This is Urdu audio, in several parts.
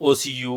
OCU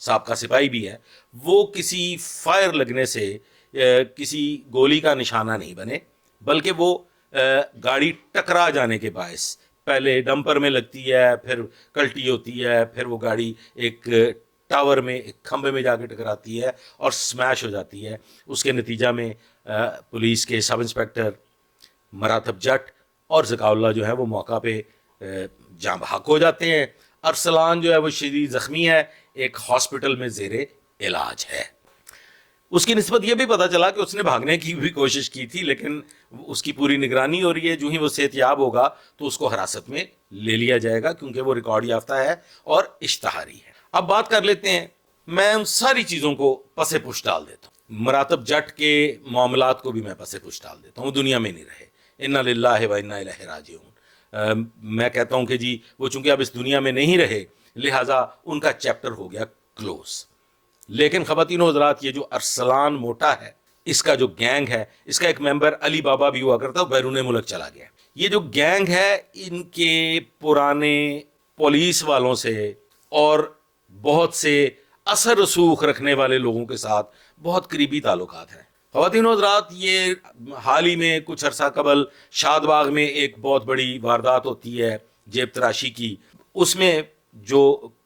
سابقہ سپاہی بھی ہے، وہ کسی فائر لگنے سے کسی گولی کا نشانہ نہیں بنے، بلکہ وہ گاڑی ٹکرا جانے کے باعث پہلے ڈمپر میں لگتی ہے، پھر کلٹی ہوتی ہے، پھر وہ گاڑی ایک ٹاور میں، ایک کھمبے میں جا کے ٹکراتی ہے اور سمیش ہو جاتی ہے۔ اس کے نتیجہ میں پولیس کے سب انسپیکٹر مراتب جٹ اور ذکاء اللہ جو ہے وہ موقع پہ جاں بحق ہو جاتے ہیں۔ ارسلان جو ہے وہ شدید زخمی ہے، ایک ہاسپٹل میں زیر علاج ہے۔ اس کی نسبت یہ بھی پتہ چلا کہ اس نے بھاگنے کی بھی کوشش کی تھی، لیکن اس کی پوری نگرانی ہو رہی ہے، جو ہی وہ صحت یاب ہوگا تو اس کو حراست میں لے لیا جائے گا، کیونکہ وہ ریکارڈ یافتہ ہے اور اشتہاری ہے۔ اب بات کر لیتے ہیں، میں ان ساری چیزوں کو پس پش ڈال دیتا ہوں، مراتب جٹ کے معاملات کو بھی میں پس پش ڈال دیتا ہوں، دنیا میں نہیں رہے، انا للہ و انا الیہ راجعون۔ میں کہتا ہوں کہ جی وہ چونکہ اب اس دنیا میں نہیں رہے، لہٰذا ان کا چیپٹر ہو گیا کلوز۔ لیکن خواتین و حضرات، یہ جو ارسلان موٹا ہے، اس کا جو گینگ ہے، اس کا ایک ممبر علی بابا بھی ہوا کرتا، بیرون ملک چلا گیا۔ یہ جو گینگ ہے، ان کے پرانے پولیس والوں سے اور بہت سے اثر رسوخ رکھنے والے لوگوں کے ساتھ بہت قریبی تعلقات ہیں۔ خواتین و حضرات، یہ حال ہی میں کچھ عرصہ قبل شاد باغ میں ایک بہت بڑی واردات ہوتی ہے جیب تراشی کی۔ اس میں جو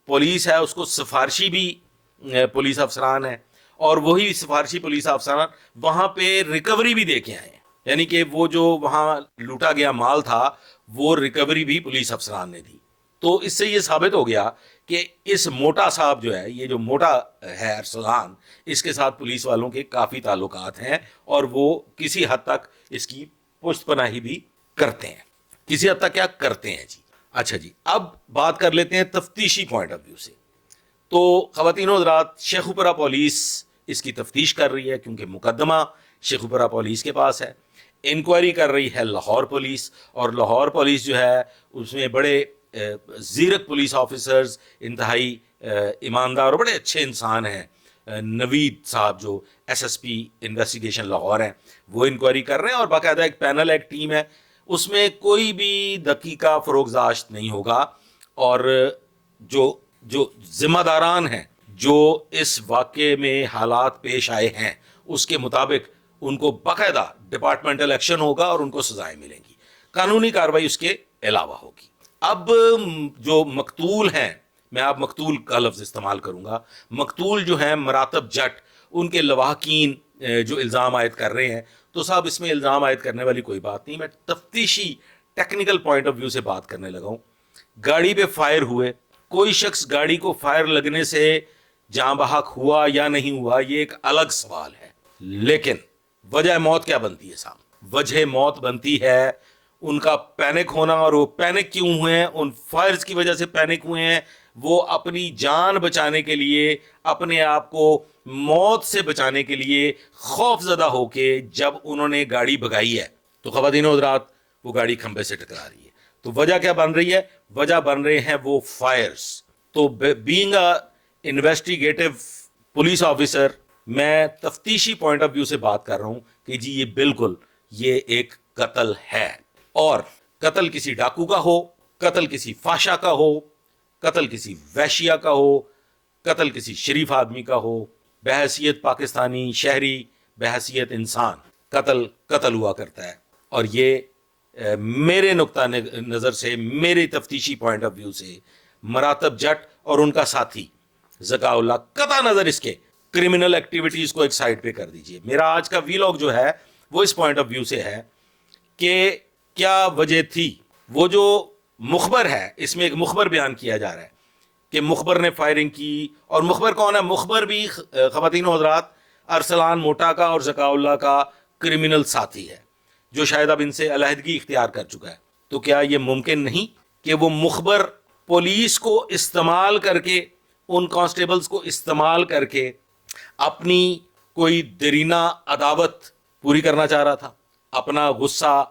پولیس ہے اس کو سفارشی بھی پولیس افسران ہیں، اور وہی سفارشی پولیس افسران وہاں پہ ریکوری بھی دے کے آئے ہیں، یعنی کہ وہ جو وہاں لوٹا گیا مال تھا وہ ریکوری بھی پولیس افسران نے دی۔ تو اس سے یہ ثابت ہو گیا کہ اس موٹا صاحب جو ہے، یہ جو موٹا ہے ارسلان، اس کے ساتھ پولیس والوں کے کافی تعلقات ہیں، اور وہ کسی حد تک اس کی پشت پناہی بھی کرتے ہیں۔ کسی حد تک کیا کرتے ہیں جی؟ اچھا جی، اب بات کر لیتے ہیں تفتیشی پوائنٹ آف ویو سے۔ تو خواتین و حضرات، شیخوپورہ پولیس اس کی تفتیش کر رہی ہے، کیونکہ مقدمہ شیخوپورہ پولیس کے پاس ہے۔ انکوائری کر رہی ہے لاہور پولیس، اور لاہور پولیس جو ہے اس میں بڑے زیرک پولیس آفیسرز، انتہائی ایماندار اور بڑے اچھے انسان ہیں۔ نوید صاحب جو S S P investigation Lahore ہیں، وہ انکوائری کر رہے ہیں، اور باقاعدہ ایک پینل، ایک ٹیم ہے، اس میں کوئی بھی دقیقہ فروغداشت نہیں ہوگا، اور جو ذمہ داران ہیں، جو اس واقعے میں حالات پیش آئے ہیں، اس کے مطابق ان کو باقاعدہ ڈپارٹمنٹل ایکشن ہوگا اور ان کو سزائیں ملیں گی، قانونی کارروائی اس کے علاوہ ہوگی۔ اب جو مقتول ہیں، میں آپ مقتول کا لفظ استعمال کروں گا، مقتول جو ہیں مراتب جٹ، ان کے لواحقین جو الزام عائد کر رہے ہیں، تو صاحب اس میں الزام عائد کرنے والی کوئی بات نہیں، میں تفتیشی ٹیکنیکل پوائنٹ آف ویو سے بات کرنے لگا ہوں۔ گاڑی پہ فائر ہوئے، کوئی شخص گاڑی کو فائر لگنے سے جاں بحق ہوا یا نہیں ہوا، یہ ایک الگ سوال ہے، لیکن وجہ موت کیا بنتی ہے صاحب؟ وجہ موت بنتی ہے ان کا پینک ہونا، اور وہ پینک کیوں ہوئے ہیں؟ ان فائرز کی وجہ سے پینک ہوئے ہیں، وہ اپنی جان بچانے کے لیے، اپنے آپ کو موت سے بچانے کے لیے خوف زدہ ہو کے جب انہوں نے گاڑی بھگائی ہے، تو خواتین و حضرات وہ گاڑی کھمبے سے ٹکرا رہی ہے۔ تو وجہ کیا بن رہی ہے؟ وجہ بن رہے ہیں وہ فائرز۔ تو being a investigative police officer, میں تفتیشی پوائنٹ آف ویو سے بات کر رہا ہوں کہ جی یہ بالکل یہ ایک قتل ہے، اور قتل کسی ڈاکو کا ہو، قتل کسی فحشا کا ہو، قتل کسی وحشیہ کا ہو، قتل کسی شریف آدمی کا ہو، بحیثیت پاکستانی شہری، بحیثیت انسان، قتل ہوا کرتا ہے۔ اور یہ میرے نقطہ نظر سے، میرے تفتیشی پوائنٹ آف ویو سے، مراتب جٹ اور ان کا ساتھی ذکاء اللہ، قطع نظر اس کے کرمنل ایکٹیویٹیز کو ایک سائڈ پہ کر دیجئے، میرا آج کا ویلاگ جو ہے وہ اس پوائنٹ آف ویو سے ہے کہ کیا وجہ تھی۔ وہ جو مخبر ہے، اس میں ایک مخبر بیان کیا جا رہا ہے کہ مخبر نے فائرنگ کی، اور مخبر کون ہے؟ مخبر بھی خواتین و حضرات ارسلان موٹا کا اور ذکاء اللہ کا کرمنل ساتھی ہے، جو شاید اب ان سے علیحدگی اختیار کر چکا ہے۔ تو کیا یہ ممکن نہیں کہ وہ مخبر پولیس کو استعمال کر کے، ان کانسٹیبلز کو استعمال کر کے اپنی کوئی دیرینہ عداوت پوری کرنا چاہ رہا تھا، اپنا غصہ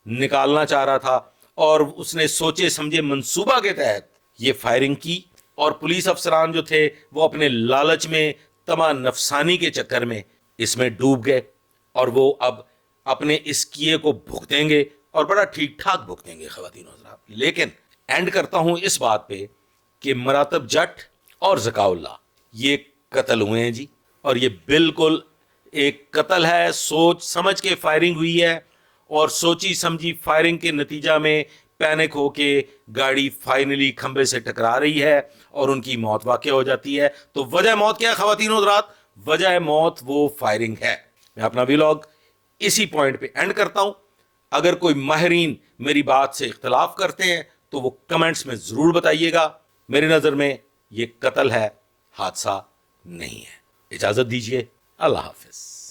نکالنا چاہ رہا تھا، اور اس نے سوچے سمجھے منصوبہ کے تحت یہ فائرنگ کی، اور پولیس افسران جو تھے وہ اپنے لالچ میں، طمع نفسانی کے چکر میں اس میں ڈوب گئے، اور وہ اب اپنے اس کیے کو بھگتیں گے، اور بڑا ٹھیک ٹھاک بھگتیں گے خواتین و حضرات۔ لیکن اینڈ کرتا ہوں اس بات پہ کہ مراتب جٹ اور ذکاء اللہ، یہ قتل ہوئے ہیں جی، اور یہ بالکل ایک قتل ہے، سوچ سمجھ کے فائرنگ ہوئی ہے، اور سوچی سمجھی فائرنگ کے نتیجہ میں پینک ہو کے گاڑی فائنلی کھمبے سے ٹکرا رہی ہے اور ان کی موت واقع ہو جاتی ہے۔ تو وجہ موت کیا ہے خواتین و حضرات؟ وجہ موت وہ فائرنگ ہے۔ میں اپنا ویلاگ اسی پوائنٹ پہ اینڈ کرتا ہوں۔ اگر کوئی ماہرین میری بات سے اختلاف کرتے ہیں تو وہ کمنٹس میں ضرور بتائیے گا۔ میری نظر میں یہ قتل ہے، حادثہ نہیں ہے۔ اجازت دیجیے، اللہ حافظ۔